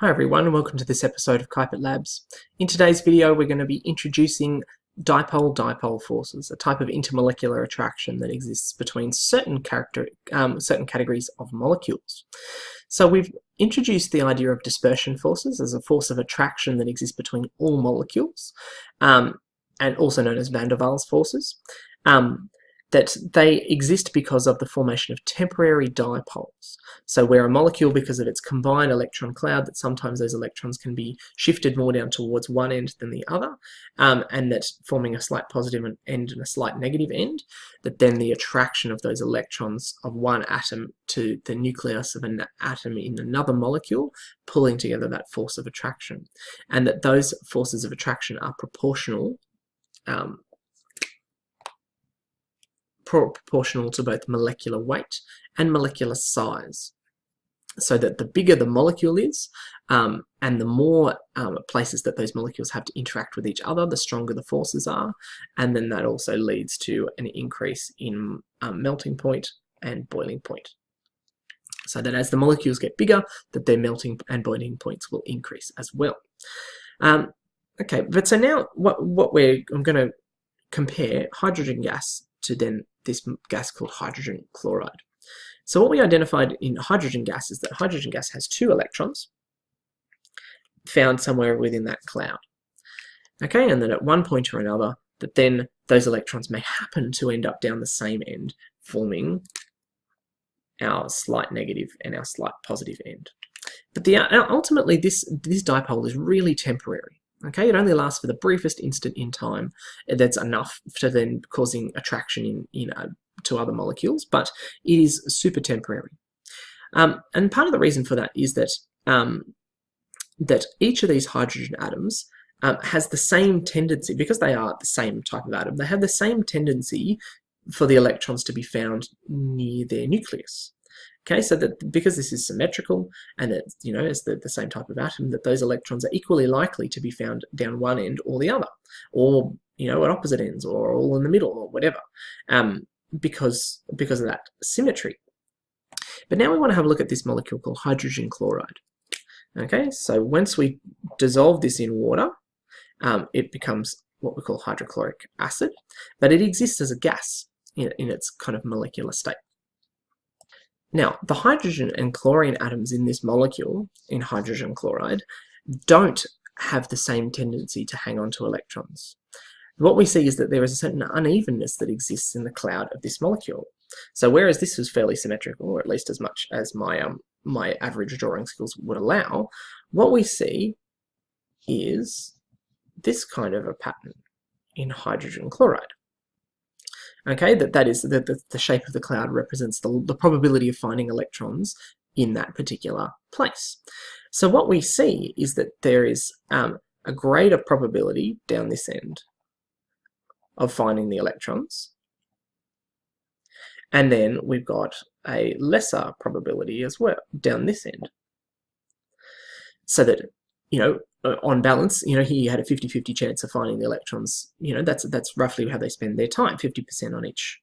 Hi everyone and welcome to this episode of Keipert Labs. In today's video we're going to be introducing dipole-dipole forces, a type of intermolecular attraction that exists between certain categories of molecules. So we've introduced the idea of dispersion forces as a force of attraction that exists between all molecules, and also known as van der Waals forces. That they exist because of the formation of temporary dipoles. So where a molecule, because of its combined electron cloud, that sometimes those electrons can be shifted more down towards one end than the other, and that forming a slight positive end and a slight negative end, that then the attraction of those electrons of one atom to the nucleus of an atom in another molecule, pulling together that force of attraction. And that those forces of attraction are proportional to both molecular weight and molecular size, so that the bigger the molecule is and the more places that those molecules have to interact with each other, the stronger the forces are, and then that also leads to an increase in melting point and boiling point, so that as the molecules get bigger, that their melting and boiling points will increase as well. Okay, but so now I'm going to compare hydrogen gas to then this gas called hydrogen chloride. So what we identified in hydrogen gas is that hydrogen gas has two electrons found somewhere within that cloud. Okay, and then at one point or another, that then those electrons may happen to end up down the same end, forming our slight negative and our slight positive end. But ultimately, this dipole is really temporary. Okay, it only lasts for the briefest instant in time. That's enough to then causing attraction to other molecules, but it is super temporary. And part of the reason for that is that that each of these hydrogen atoms has the same tendency, because they are the same type of atom. They have the same tendency for the electrons to be found near their nucleus. Okay, so that because this is symmetrical and that, it's the same type of atom, that those electrons are equally likely to be found down one end or the other, or, at opposite ends, or all in the middle, or whatever, because of that symmetry. But now we want to have a look at this molecule called hydrogen chloride. Okay, so once we dissolve this in water, it becomes what we call hydrochloric acid, but it exists as a gas in its kind of molecular state. Now, the hydrogen and chlorine atoms in this molecule, in hydrogen chloride, don't have the same tendency to hang on to electrons. What we see is that there is a certain unevenness that exists in the cloud of this molecule. So whereas this was fairly symmetrical, or at least as much as my average drawing skills would allow, what we see is this kind of a pattern in hydrogen chloride. Okay, that is the shape of the cloud represents the probability of finding electrons in that particular place. So what we see is that there is a greater probability down this end of finding the electrons, and then we've got a lesser probability as well down this end. So that, on balance, here you had a 50-50 chance of finding the electrons. That's roughly how they spend their time, 50%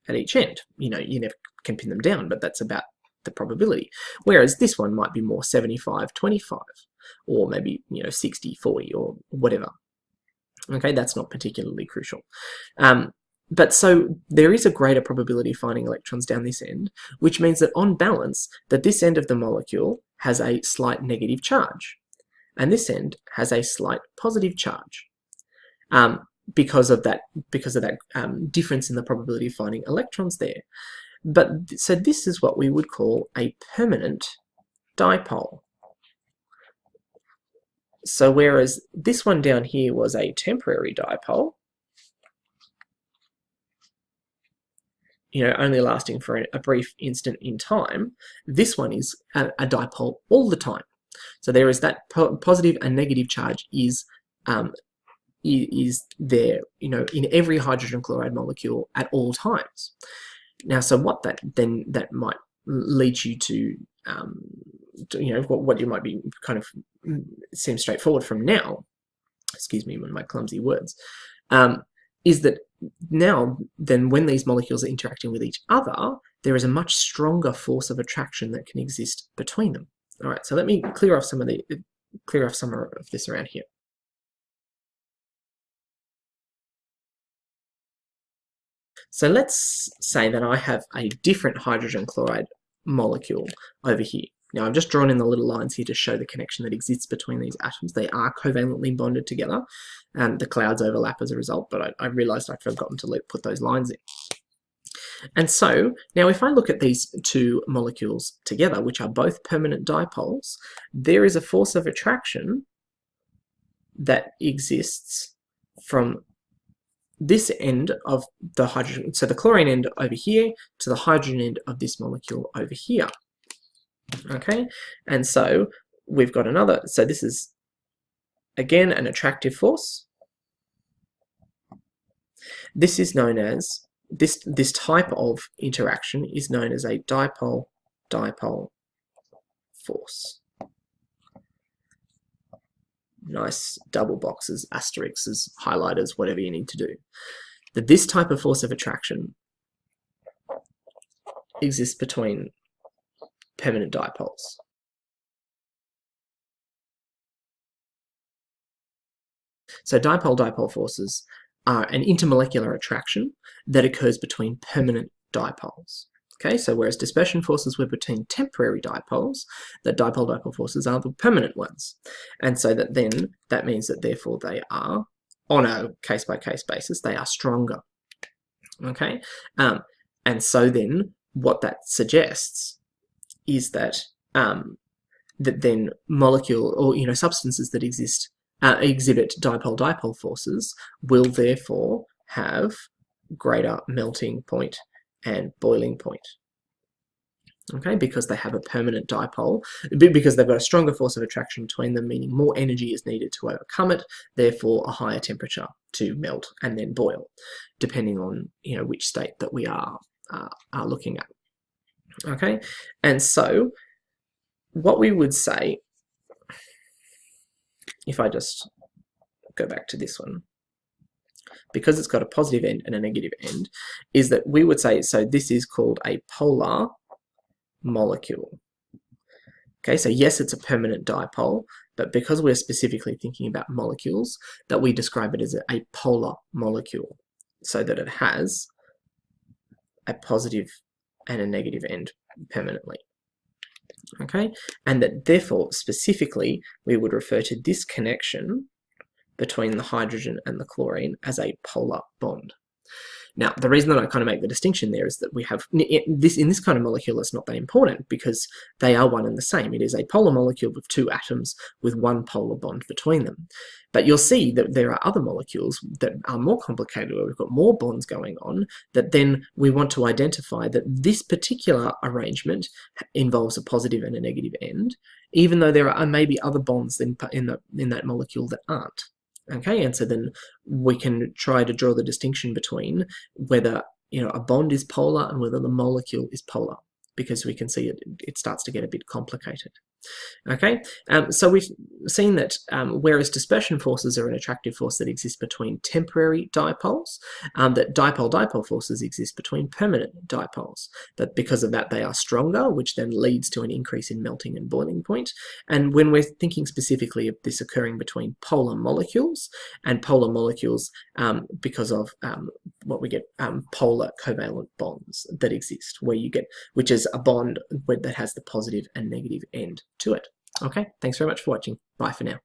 at each end. You never can pin them down, but that's about the probability. Whereas this one might be more 75-25, or maybe 60-40 or whatever. Okay, that's not particularly crucial. But so there is a greater probability of finding electrons down this end, which means that on balance, that this end of the molecule has a slight negative charge, and this end has a slight positive charge, because of that difference in the probability of finding electrons there. But so this is what we would call a permanent dipole. So whereas this one down here was a temporary dipole, only lasting for a brief instant in time, this one is a dipole all the time. So there is that positive and negative charge is there, in every hydrogen chloride molecule at all times. Now, so what that might lead you to, what you might be kind of seems straightforward from now. Excuse me, my clumsy words. Is that now then when these molecules are interacting with each other, there is a much stronger force of attraction that can exist between them. All right, so let me clear off some of clear off some of this around here. So let's say that I have a different hydrogen chloride molecule over here. Now I've just drawn in the little lines here to show the connection that exists between these atoms. They are covalently bonded together, and the clouds overlap as a result, but I realized I'd forgotten to put those lines in. And so now if I look at these two molecules together, which are both permanent dipoles, there is a force of attraction that exists from this end of the hydrogen, so the chlorine end over here to the hydrogen end of this molecule over here. Okay, and so we've got another, so this is again an attractive force. This is known as, this type of interaction is known as a dipole-dipole force. Nice double boxes, asterisks, highlighters, whatever you need to do. That this type of force of attraction exists between permanent dipoles. So dipole-dipole forces are an intermolecular attraction that occurs between permanent dipoles. Okay, so whereas dispersion forces were between temporary dipoles, the dipole-dipole forces are the permanent ones. And so that means that therefore they are, on a case-by-case basis, they are stronger. Okay, and so then what that suggests is that that then molecule, or substances that exhibit dipole-dipole forces will therefore have greater melting point and boiling point. Okay, because they have a permanent dipole, because they've got a stronger force of attraction between them, meaning more energy is needed to overcome it, therefore a higher temperature to melt and then boil, depending on which state that we are looking at. Okay, and so what we would say, if I just go back to this one, because it's got a positive end and a negative end, is that we would say, so this is called a polar molecule. Okay, so yes, it's a permanent dipole, but because we're specifically thinking about molecules, that we describe it as a polar molecule, so that it has a positive and a negative end permanently. Okay, and that therefore specifically we would refer to this connection between the hydrogen and the chlorine as a polar bond. Now, the reason that I kind of make the distinction there is that we have in this kind of molecule, it's not that important because they are one and the same. It is a polar molecule with two atoms with one polar bond between them. But you'll see that there are other molecules that are more complicated, where we've got more bonds going on, that then we want to identify that this particular arrangement involves a positive and a negative end, even though there are maybe other bonds in that molecule that aren't. Okay, and so then we can try to draw the distinction between whether a bond is polar and whether the molecule is polar, because we can see it starts to get a bit complicated. Okay, so we've seen that whereas dispersion forces are an attractive force that exists between temporary dipoles, that dipole-dipole forces exist between permanent dipoles. That because of that they are stronger, which then leads to an increase in melting and boiling point. And when we're thinking specifically of this occurring between polar molecules, because of what we get polar covalent bonds that exist, which is a bond that has the positive and negative end to it. Okay, thanks very much for watching. Bye for now.